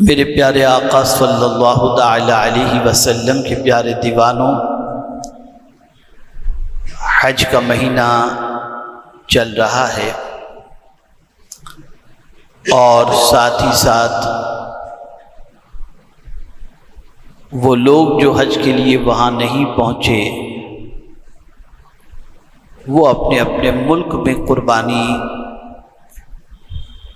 میرے پیارے آقا صلی اللہ تعالی علیہ وسلم کے پیارے دیوانوں، حج کا مہینہ چل رہا ہے اور ساتھ ہی ساتھ وہ لوگ جو حج کے لیے وہاں نہیں پہنچے وہ اپنے اپنے ملک میں قربانی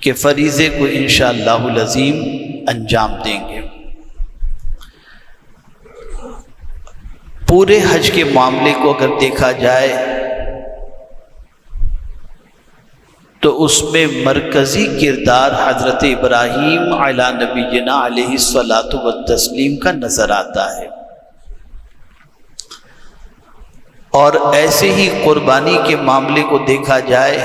کے فریضے کو انشاءاللہ العظیم انجام دیں گے۔ پورے حج کے معاملے کو اگر دیکھا جائے تو اس میں مرکزی کردار حضرت ابراہیم علی نبینا علیہ الصلاۃ والتسلیم کا نظر آتا ہے، اور ایسے ہی قربانی کے معاملے کو دیکھا جائے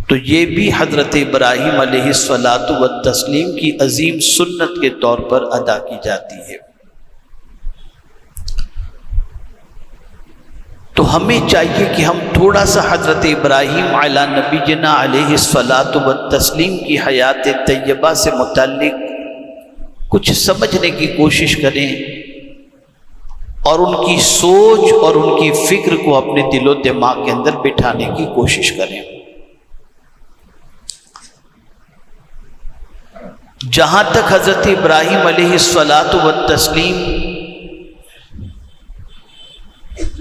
تو یہ بھی حضرت ابراہیم علیہ الصلاۃ والتسلیم کی عظیم سنت کے طور پر ادا کی جاتی ہے۔ تو ہمیں چاہیے کہ ہم تھوڑا سا حضرت ابراہیم علی نبینا علیہ الصلاۃ والتسلیم کی حیات طیبہ سے متعلق کچھ سمجھنے کی کوشش کریں اور ان کی سوچ اور ان کی فکر کو اپنے دل و دماغ کے اندر بٹھانے کی کوشش کریں۔ جہاں تک حضرت ابراہیم علیہ الصلاۃ والتسلیم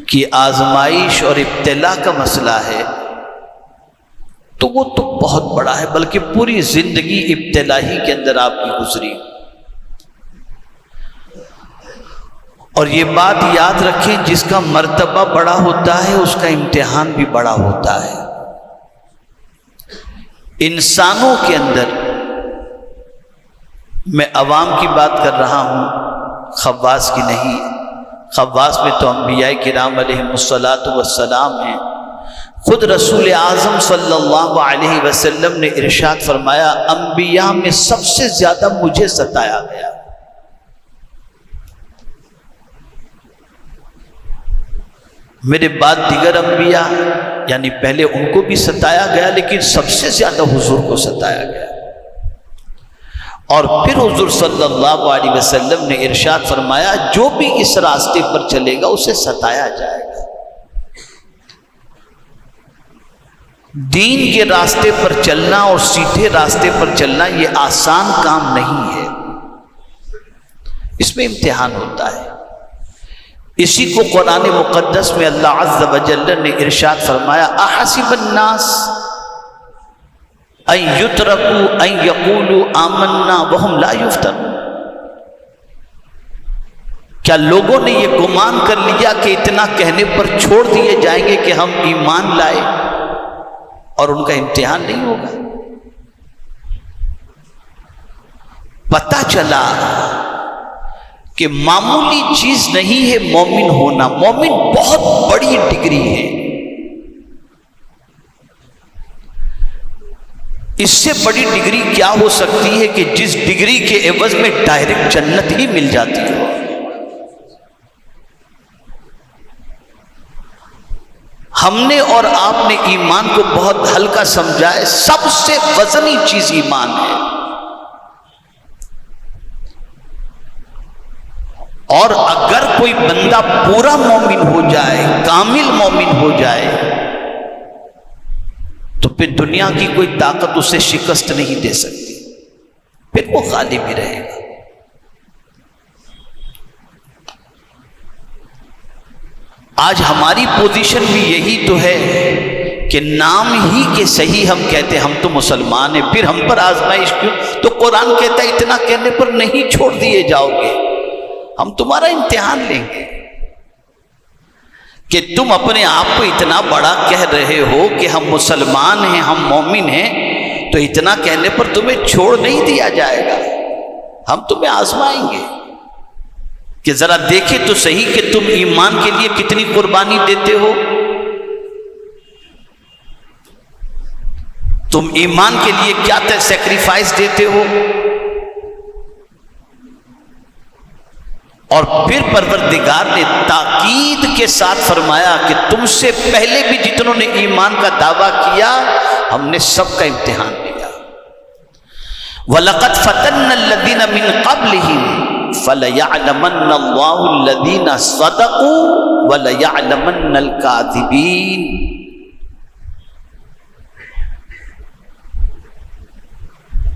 کی آزمائش اور ابتلا کا مسئلہ ہے تو وہ تو بہت بڑا ہے، بلکہ پوری زندگی ابتلا ہی کے اندر آپ کی گزری۔ اور یہ بات یاد رکھیں، جس کا مرتبہ بڑا ہوتا ہے اس کا امتحان بھی بڑا ہوتا ہے۔ انسانوں کے اندر، میں عوام کی بات کر رہا ہوں، خواص کی نہیں، خواص میں تو انبیاء کرام علیہم الصلاۃ والسلام ہیں۔ خود رسول اعظم صلی اللہ علیہ وسلم نے ارشاد فرمایا، انبیاء میں سب سے زیادہ مجھے ستایا گیا۔ میرے بعد دیگر انبیاء، یعنی پہلے ان کو بھی ستایا گیا، لیکن سب سے زیادہ حضور کو ستایا گیا۔ اور پھر حضور صلی اللہ علیہ وسلم نے ارشاد فرمایا، جو بھی اس راستے پر چلے گا اسے ستایا جائے گا۔ دین کے راستے پر چلنا اور سیدھے راستے پر چلنا یہ آسان کام نہیں ہے، اس میں امتحان ہوتا ہے۔ اسی کو قرآن مقدس میں اللہ عز و جل نے ارشاد فرمایا، احسب الناس ان یترکوا ان یقولوا آمنا وہم لا یفتنون، کیا لوگوں نے یہ گمان کر لیا کہ اتنا کہنے پر چھوڑ دیے جائیں گے کہ ہم ایمان لائے اور ان کا امتحان نہیں ہوگا؟ پتہ چلا کہ معمولی چیز نہیں ہے مومن ہونا، مومن بہت بڑی ڈگری ہے۔ اس سے بڑی ڈگری کیا ہو سکتی ہے کہ جس ڈگری کے عوض میں ڈائریکٹ جنت ہی مل جاتی ہو۔ ہم نے اور آپ نے ایمان کو بہت ہلکا سمجھا ہے، سب سے وزنی چیز ایمان ہے۔ اور اگر کوئی بندہ پورا مومن ہو جائے، کامل مومن ہو جائے، تو پھر دنیا کی کوئی طاقت اسے شکست نہیں دے سکتی، پھر وہ غالب ہی رہے گا۔ آج ہماری پوزیشن بھی یہی تو ہے کہ نام ہی کے صحیح ہم کہتے ہیں ہم تو مسلمان ہیں، پھر ہم پر آزمائش کیوں؟ تو قرآن کہتا ہے اتنا کہنے پر نہیں چھوڑ دیے جاؤ گے، ہم تمہارا امتحان لیں گے کہ تم اپنے آپ کو اتنا بڑا کہہ رہے ہو کہ ہم مسلمان ہیں، ہم مومن ہیں، تو اتنا کہنے پر تمہیں چھوڑ نہیں دیا جائے گا، ہم تمہیں آزمائیں گے کہ ذرا دیکھیں تو صحیح کہ تم ایمان کے لیے کتنی قربانی دیتے ہو، تم ایمان کے لیے کیا سیکریفائس دیتے ہو۔ اور پھر پروردگار نے تاکید کے ساتھ فرمایا کہ تم سے پہلے بھی جتنوں نے ایمان کا دعویٰ کیا ہم نے سب کا امتحان لیا۔ وَلَقَدْ فَتَنَّ الَّذِينَ مِن قَبْلِهِمْ فَلَيَعْلَمَنَّ اللَّهُ الَّذِينَ صَدَقُوا وَلَيَعْلَمَنَّ الْكَاذِبِينَ.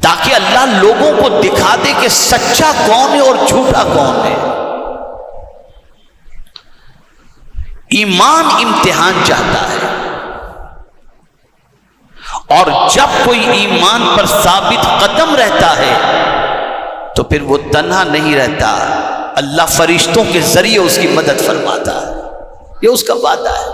تاکہ اللہ لوگوں کو دکھا دے کہ سچا کون ہے اور جھوٹا کون ہے. ایمان امتحان چاہتا ہے، اور جب کوئی ایمان پر ثابت قدم رہتا ہے تو پھر وہ تنہا نہیں رہتا، اللہ فرشتوں کے ذریعے اس کی مدد فرماتا ہے. یہ اس کا وعدہ ہے.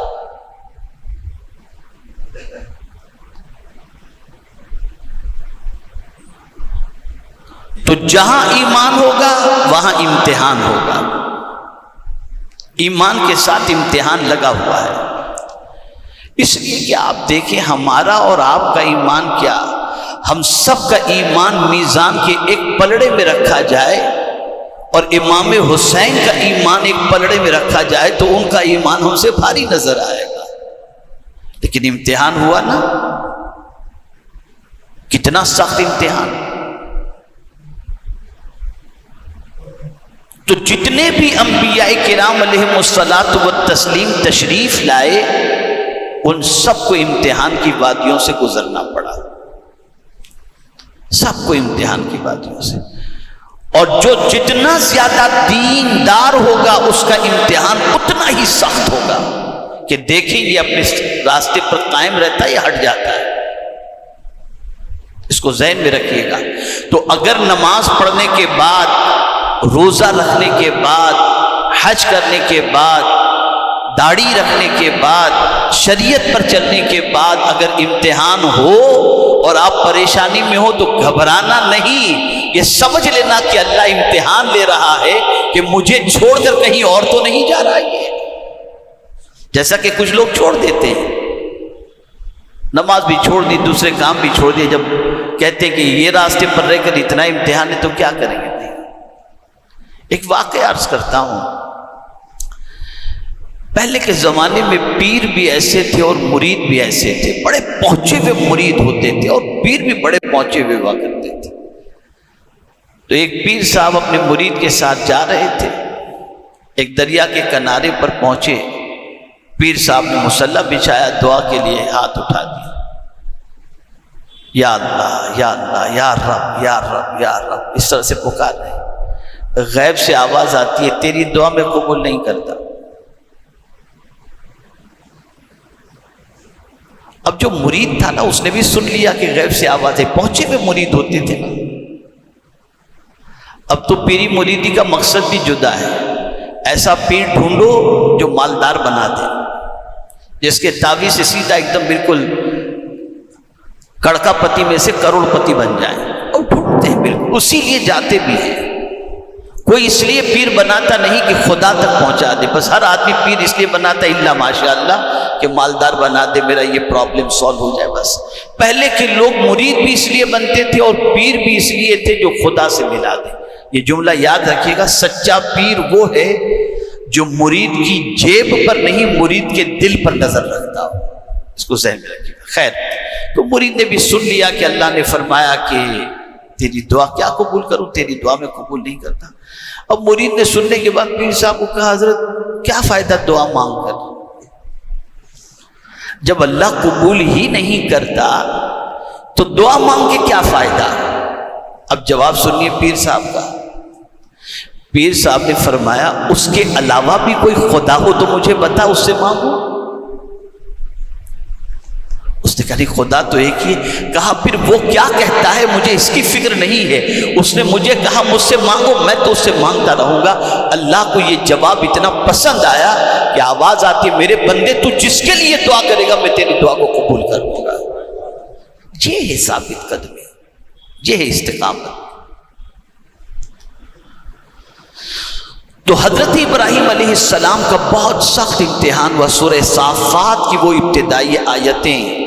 تو جہاں ایمان ہوگا وہاں امتحان ہوگا. ایمان کے ساتھ امتحان لگا ہوا ہے. اس لیے کہ آپ دیکھیں ہمارا اور آپ کا ایمان کیا، ہم سب کا ایمان میزان کے ایک پلڑے میں رکھا جائے اور امام حسین کا ایمان ایک پلڑے میں رکھا جائے تو ان کا ایمان ہم سے بھاری نظر آئے گا. لیکن امتحان ہوا نا، کتنا سخت امتحان. تو جتنے بھی انبیاء کرام علیہم الصلاۃ والتسلیم تشریف لائے ان سب کو امتحان کی وادیوں سے گزرنا پڑا، سب کو امتحان کی وادیوں سے. اور جو جتنا زیادہ دیندار ہوگا اس کا امتحان اتنا ہی سخت ہوگا کہ دیکھیں یہ اپنے راستے پر قائم رہتا ہے یا ہٹ جاتا ہے. اس کو ذہن میں رکھیے گا. تو اگر نماز پڑھنے کے بعد، روزہ رکھنے کے بعد، حج کرنے کے بعد، داڑھی رکھنے کے بعد، شریعت پر چلنے کے بعد اگر امتحان ہو اور آپ پریشانی میں ہو تو گھبرانا نہیں، یہ سمجھ لینا کہ اللہ امتحان لے رہا ہے کہ مجھے چھوڑ کر کہیں اور تو نہیں جا رہا ہے. جیسا کہ کچھ لوگ چھوڑ دیتے ہیں، نماز بھی چھوڑ دی، دوسرے کام بھی چھوڑ دیے، جب کہتے ہیں کہ یہ راستے پر رہ کر اتنا امتحان ہے تو کیا کریں گے. ایک واقعہ عرض کرتا ہوں. پہلے کے زمانے میں پیر بھی ایسے تھے اور مرید بھی ایسے تھے. بڑے پہنچے ہوئے مرید ہوتے تھے اور پیر بھی بڑے پہنچے ہوئے ہوا کرتے تھے. تو ایک پیر صاحب اپنے مرید کے ساتھ جا رہے تھے، ایک دریا کے کنارے پر پہنچے. پیر صاحب نے مصلی بچھایا، دعا کے لیے ہاتھ اٹھا دیا، یا اللہ یا اللہ یا رب یا رب یا رب، اس طرح سے پکار رہے. غیب سے آواز آتی ہے، تیری دعا میں قبول نہیں کرتا. اب جو مرید تھا نا اس نے بھی سن لیا کہ غیب سے آوازیں، پہنچے ہوئے مرید ہوتے تھے نا. اب تو پیری مریدی کا مقصد بھی جدا ہے. ایسا پیر ڈھونڈو جو مالدار بنا دے، جس کے تعویذ سے سیدھا ایک دم بالکل کڑکا پتی میں سے کروڑ پتی بن جائے. اور ڈھونڈتے ہیں بالکل، اسی لیے جاتے بھی ہیں. کوئی اس لیے پیر بناتا نہیں کہ خدا تک پہنچا دے، بس ہر آدمی پیر اس لیے بناتا ہے الا ماشاء اللہ کہ مالدار بنا دے، میرا یہ پرابلم سالو ہو جائے بس. پہلے کے لوگ مرید بھی اس لیے بنتے تھے اور پیر بھی اس لیے تھے جو خدا سے ملا دے. یہ جملہ یاد رکھیے گا، سچا پیر وہ ہے جو مرید کی جیب پر نہیں مرید کے دل پر نظر رکھتا ہو. اس کو ذہن میں رکھیے گا. خیر، تو مرید نے بھی سن لیا کہ اللہ نے فرمایا کہ تیری دعا کیا قبول کروں، تیری دعا میں قبول نہیں کرتا. اب مرید نے سننے کے بعد پیر صاحب کو کہا، حضرت کیا فائدہ دعا مانگ کر، جب اللہ قبول ہی نہیں کرتا تو دعا مانگ کے کیا فائدہ. اب جواب سنیے پیر صاحب کا. پیر صاحب نے فرمایا، اس کے علاوہ بھی کوئی خدا ہو تو مجھے بتا، اس سے مانگو. اس نے کہا نہیں، خدا تو ایک ہی. کہا پھر وہ کیا کہتا ہے مجھے اس کی فکر نہیں ہے. اس نے مجھے کہا مجھ سے مانگو، میں تو اس سے مانگتا رہوں گا. اللہ کو یہ جواب اتنا پسند آیا کہ آواز آتی ہے، میرے بندے تو جس کے لیے دعا کرے گا میں تیری دعا کو قبول کروں گا. یہ ہے ثابت قدمی، یہ ہے استقامت. تو حضرت ابراہیم علیہ السلام کا بہت سخت امتحان ہوا. سورہ صافات کی وہ ابتدائی آیتیں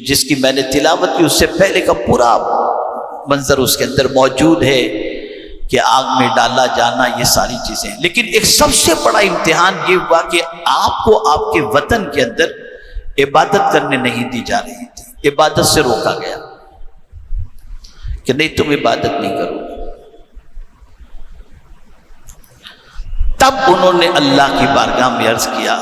جس کی میں نے تلاوت کی، اس سے پہلے کا پورا منظر اس کے اندر موجود ہے کہ آگ میں ڈالا جانا، یہ ساری چیزیں. لیکن ایک سب سے بڑا امتحان یہ ہوا کہ آپ کو آپ کے وطن کے اندر عبادت کرنے نہیں دی جا رہی تھی، عبادت سے روکا گیا. کہ نہیں تم عبادت نہیں کرو. تب انہوں نے اللہ کی بارگاہ میں عرض کیا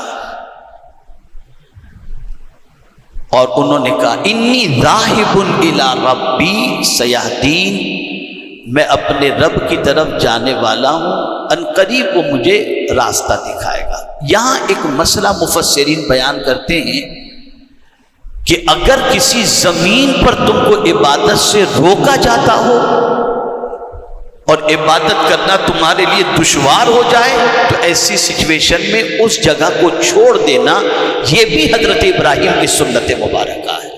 اور انہوں نے کہا انی ذاہب الی ربی سیہدین، میں اپنے رب کی طرف جانے والا ہوں، ان قریب وہ مجھے راستہ دکھائے گا. یہاں ایک مسئلہ مفسرین بیان کرتے ہیں کہ اگر کسی زمین پر تم کو عبادت سے روکا جاتا ہو اور عبادت کرنا تمہارے لیے دشوار ہو جائے تو ایسی سچویشن میں اس جگہ کو چھوڑ دینا، یہ بھی حضرت ابراہیم کی سنت مبارکہ ہے.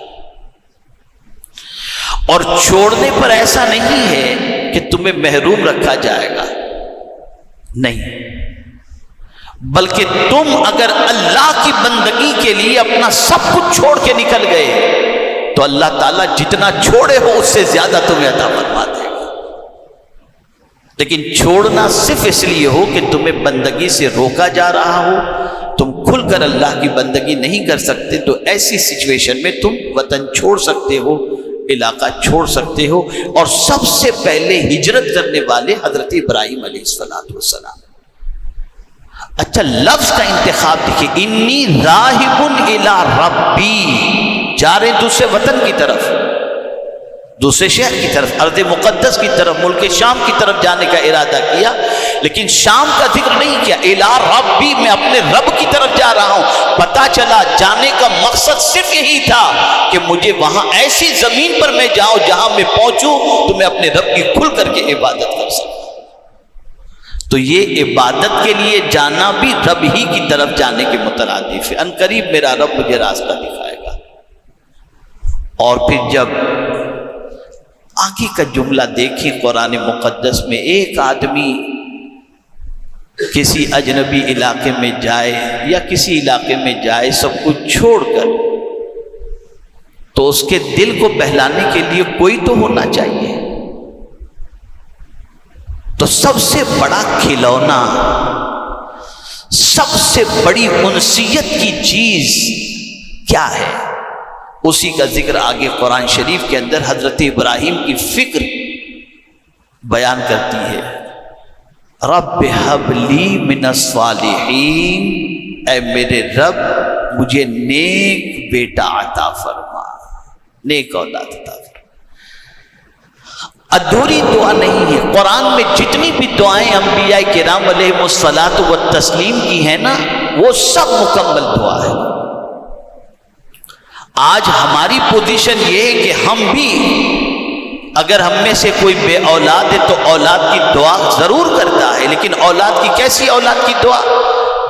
اور چھوڑنے پر ایسا نہیں ہے کہ تمہیں محروم رکھا جائے گا، نہیں، بلکہ تم اگر اللہ کی بندگی کے لیے اپنا سب کچھ چھوڑ کے نکل گئے تو اللہ تعالیٰ جتنا چھوڑے ہو اس سے زیادہ تمہیں عطا فرما دے گا. لیکن چھوڑنا صرف اس لیے ہو کہ تمہیں بندگی سے روکا جا رہا ہو، تم کھل کر اللہ کی بندگی نہیں کر سکتے، تو ایسی سچویشن میں تم وطن چھوڑ سکتے ہو، علاقہ چھوڑ سکتے ہو. اور سب سے پہلے ہجرت کرنے والے حضرت ابراہیم علیہ السلام. اچھا لفظ کا انتخاب دیکھیے، انی ذاہب الی ربی، جا رہے دوسرے وطن کی طرف، دوسرے شہر کی طرف، ارض مقدس کی طرف، ملک شام کی طرف جانے کا ارادہ کیا، لیکن شام کا ذکر نہیں کیا. الی ربی، میں اپنے رب کی طرف جا رہا ہوں. پتا چلا جانے کا مقصد صرف یہی تھا کہ مجھے وہاں ایسی زمین پر میں جاؤں جہاں میں پہنچوں تو میں اپنے رب کی کھل کر کے عبادت کر سکوں. تو یہ عبادت کے لیے جانا بھی رب ہی کی طرف جانے کے مترادف ہے. ان قریب میرا رب مجھے راستہ دکھائے گا. اور پھر جب آگے کا جملہ دیکھیں قرآن مقدس میں، ایک آدمی کسی اجنبی علاقے میں جائے یا کسی علاقے میں جائے سب کچھ چھوڑ کر، تو اس کے دل کو بہلانے کے لیے کوئی تو ہونا چاہیے. تو سب سے بڑا کھلونا، سب سے بڑی انسیت کی چیز کیا ہے؟ اسی کا ذکر آگے قرآن شریف کے اندر حضرت ابراہیم کی فکر بیان کرتی ہے. رب ہب لی من الصالحین، اے میرے رب مجھے نیک بیٹا عطا فرما، نیک اولاد عطا فرما. ادھوری دعا نہیں ہے. قرآن میں جتنی بھی دعائیں انبیاء کرام علیہم الصلاۃ والتسلیم کی ہیں نا، وہ سب مکمل دعا ہے. آج ہماری پوزیشن یہ ہے کہ ہم بھی اگر ہم میں سے کوئی بے اولاد ہے تو اولاد کی دعا ضرور کرتا ہے، لیکن اولاد کی کیسی اولاد کی دعا؟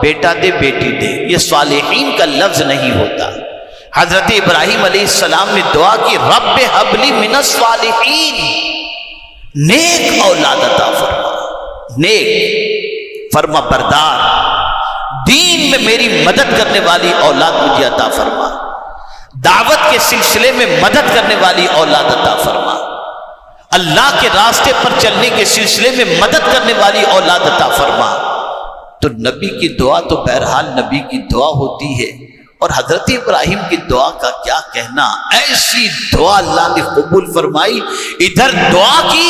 بیٹا دے، بیٹی دے. یہ صالحین کا لفظ نہیں ہوتا. حضرت ابراہیم علیہ السلام نے دعا کی رب ہب لی من الصالحین، نیک اولاد عطا فرما، نیک فرما بردار، دین میں میری مدد کرنے والی اولاد مجھے عطا فرما، دعوت کے سلسلے میں مدد کرنے والی اولاد عطا فرما، اللہ کے راستے پر چلنے کے سلسلے میں مدد کرنے والی اولاد عطا فرما. تو نبی کی دعا تو بہرحال نبی کی دعا ہوتی ہے. اور حضرت ابراہیم کی دعا کا کیا کہنا، ایسی دعا اللہ نے قبول فرمائی. ادھر دعا کی،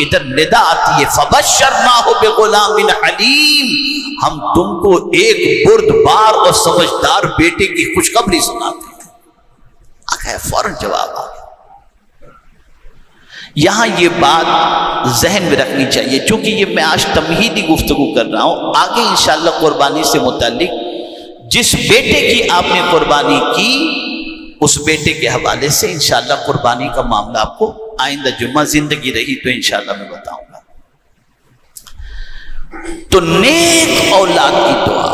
ادھر ندا آتی ہے فبشرناہ بغلام حلیم، ہم تم کو ایک بردبار اور سمجھدار بیٹے کی خوشخبری سناتے ہیں. فوراً جواب آ گیا. یہاں یہ بات ذہن میں رکھنی چاہیے، چونکہ یہ میں آج تمہیدی گفتگو کر رہا ہوں. آگے انشاءاللہ قربانی سے متعلق جس بیٹے کی آپ نے قربانی کی، اس بیٹے کے حوالے سے انشاءاللہ قربانی کا معاملہ آپ کو آئندہ جمعہ زندگی رہی تو انشاءاللہ میں بتاؤں گا. تو نیک اولاد کی دعا،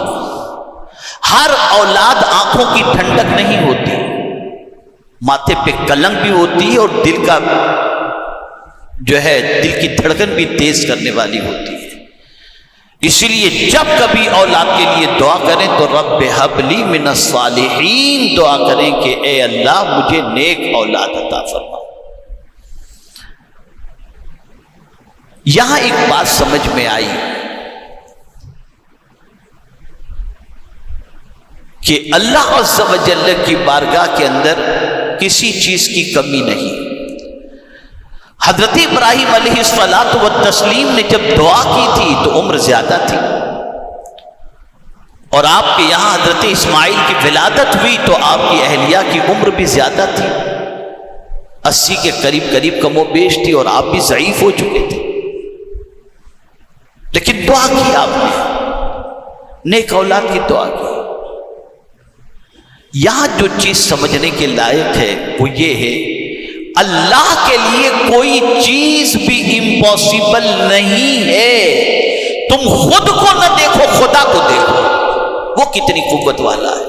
ہر اولاد آنکھوں کی ٹھنڈک نہیں ہوتی، ماتھے پہ کلنگ بھی ہوتی ہے اور دل کا جو ہے دل کی دھڑکن بھی تیز کرنے والی ہوتی ہے. اسی لیے جب کبھی اولاد کے لیے دعا کریں تو رب ہب لی من الصالحین دعا کریں کہ اے اللہ مجھے نیک اولاد عطا فرما. یہاں ایک بات سمجھ میں آئی کہ اللہ عز و جل کی بارگاہ کے اندر کسی چیز کی کمی نہیں. حضرت ابراہیم علیہ الصلوۃ والتسلیم نے جب دعا کی تھی تو عمر زیادہ تھی، اور آپ کے یہاں حضرت اسماعیل کی ولادت ہوئی تو آپ کی اہلیہ کی عمر بھی زیادہ تھی، 80 کے قریب کم و بیش تھی، اور آپ بھی ضعیف ہو چکے تھے، لیکن دعا کی آپ نے، نیک اولاد کی دعا کی۔ یہاں جو چیز سمجھنے کے لائق ہے وہ یہ ہے، اللہ کے لیے کوئی چیز بھی امپاسبل نہیں ہے۔ تم خود کو نہ دیکھو، خدا کو دیکھو، وہ کتنی قوت والا ہے،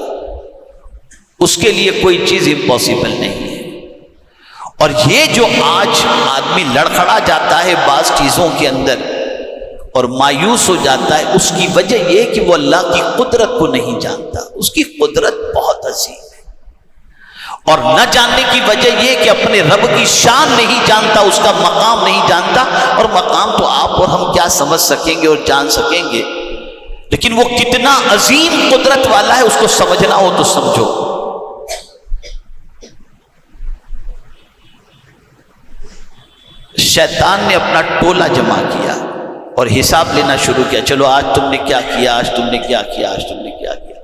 اس کے لیے کوئی چیز امپاسبل نہیں ہے۔ اور یہ جو آج آدمی لڑکھڑا جاتا ہے بعض چیزوں کے اندر اور مایوس ہو جاتا ہے، اس کی وجہ یہ کہ وہ اللہ کی قدرت کو نہیں جانتا۔ اس کی قدرت بہت عظیم ہے، اور نہ جاننے کی وجہ یہ کہ اپنے رب کی شان نہیں جانتا، اس کا مقام نہیں جانتا۔ اور مقام تو آپ اور ہم کیا سمجھ سکیں گے اور جان سکیں گے، لیکن وہ کتنا عظیم قدرت والا ہے، اس کو سمجھنا ہو تو سمجھو۔ شیطان نے اپنا ٹولہ جمع کیا اور حساب لینا شروع کیا، چلو آج تم نے کیا کیا، آج تم نے کیا کیا، آج تم نے کیا کیا۔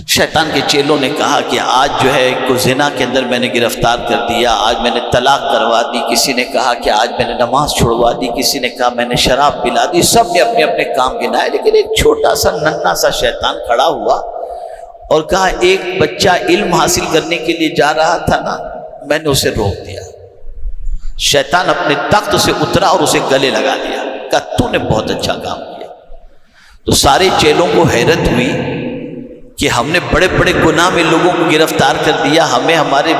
شیطان کے چیلوں نے کہا کہ آج جو ہے کو زنا کے اندر میں نے گرفتار کر دیا، آج میں نے طلاق کروا دی، کسی نے کہا کہ آج میں نے نماز چھڑوا دی، کسی نے کہا میں نے شراب پلا دی، سب نے اپنے اپنے کام گنائے، لیکن ایک چھوٹا سا ننھا سا شیطان کھڑا ہوا اور کہا ایک بچہ علم حاصل کرنے کے لیے جا رہا تھا نا، میں نے اسے روک دیا۔ شیطان اپنے تخت سے اترا اور اسے گلے لگا دیا، کہا تو نے بہت اچھا کام کیا۔ تو سارے چیلوں کو حیرت ہوئی کہ ہم نے بڑے بڑے گناہ میں لوگوں کو گرفتار کر دیا، ہمیں ہمارے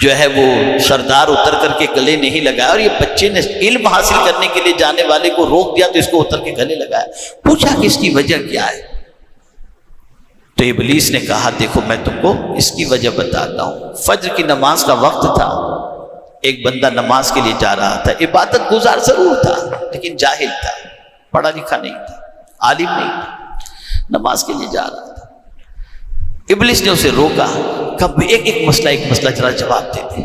جو ہے وہ سردار اتر کر کے گلے نہیں لگایا، اور یہ بچے نے علم حاصل کرنے کے لیے جانے والے کو روک دیا تو اس کو اتر کے گلے لگایا۔ پوچھا کہ اس کی وجہ کیا ہے؟ تو ابلیس نے کہا دیکھو میں تم کو اس کی وجہ بتاتا ہوں۔ فجر کی نماز کا وقت تھا، ایک بندہ نماز کے لیے جا رہا تھا، عبادت گزار ضرور تھا لیکن جاہل تھا، پڑھا لکھا نہیں تھا، عالم نہیں تھا، نماز کے لیے جا رہا تھا۔ ابلیس نے اسے روکا، کب ایک مسئلہ ذرا جواب دے دے۔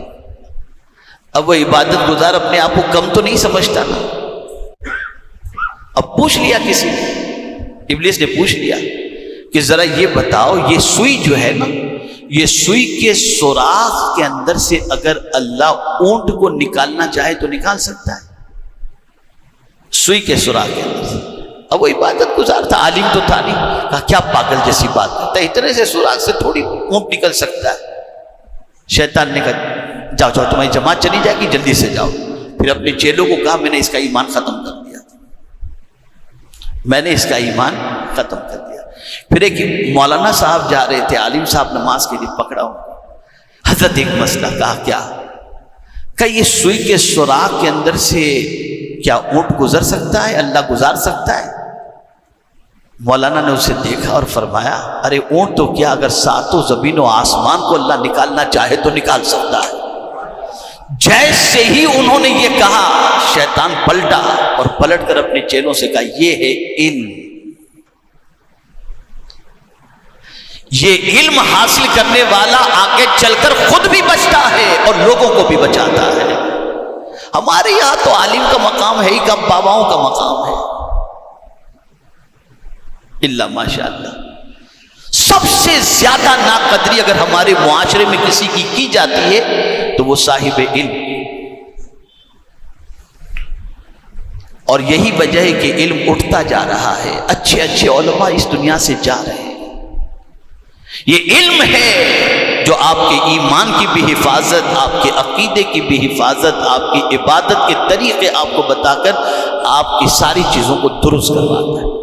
اب وہ عبادت گزار اپنے آپ کو کم تو نہیں سمجھتا نا، اب پوچھ لیا کسی نے، ابلیس نے پوچھ لیا کہ ذرا یہ بتاؤ یہ سوئی جو ہے نا، یہ سوئی کے سوراخ کے اندر سے اگر اللہ اونٹ کو نکالنا چاہے تو نکال سکتا ہے؟ سوئی کے سوراخ کے اندر سے۔ اب وہ عبادت گزار تھا، عالم تو تھا نہیں، کہا کیا پاگل جیسی بات کرتا ہے، اتنے سے سوراخ سے تھوڑی اونٹ نکل سکتا ہے۔ شیطان نے کہا جاؤ جاؤ تمہاری جماعت چلی جائے گی، جلدی سے جاؤ۔ پھر اپنے چیلوں کو کہا میں نے اس کا ایمان ختم کر دیا، میں نے اس کا ایمان ختم کر دیا۔ پھر ایک مولانا صاحب جا رہے تھے، عالم صاحب نماز کے لیے پکڑا ہوں، حضرت ایک مسئلہ، کہا کیا؟ کہ یہ سوئی کے سوراخ کے اندر سے کیا اونٹ گزر سکتا ہے، اللہ گزار سکتا ہے؟ مولانا نے اسے دیکھا اور فرمایا ارے اونٹ تو کیا، اگر ساتوں زمین و آسمان کو اللہ نکالنا چاہے تو نکال سکتا ہے۔ جیسے ہی انہوں نے یہ کہا شیطان پلٹا اور پلٹ کر اپنے چیلوں سے کہا یہ ہے علم، یہ علم حاصل کرنے والا آگے چل کر خود بھی بچتا ہے اور لوگوں کو بھی بچاتا ہے۔ ہمارے یہاں تو عالم کا مقام ہے ہی کم، باباؤں کا مقام ہے، اللہ ماشاء اللہ۔ سب سے زیادہ ناقدری اگر ہمارے معاشرے میں کسی کی جاتی ہے تو وہ صاحب علم، اور یہی وجہ ہے کہ علم اٹھتا جا رہا ہے، اچھے اچھے علماء اس دنیا سے جا رہے ہیں۔ یہ علم ہے جو آپ کے ایمان کی بھی حفاظت، آپ کے عقیدے کی بھی حفاظت، آپ کی عبادت کے طریقے آپ کو بتا کر آپ کی ساری چیزوں کو درست کرواتا ہے۔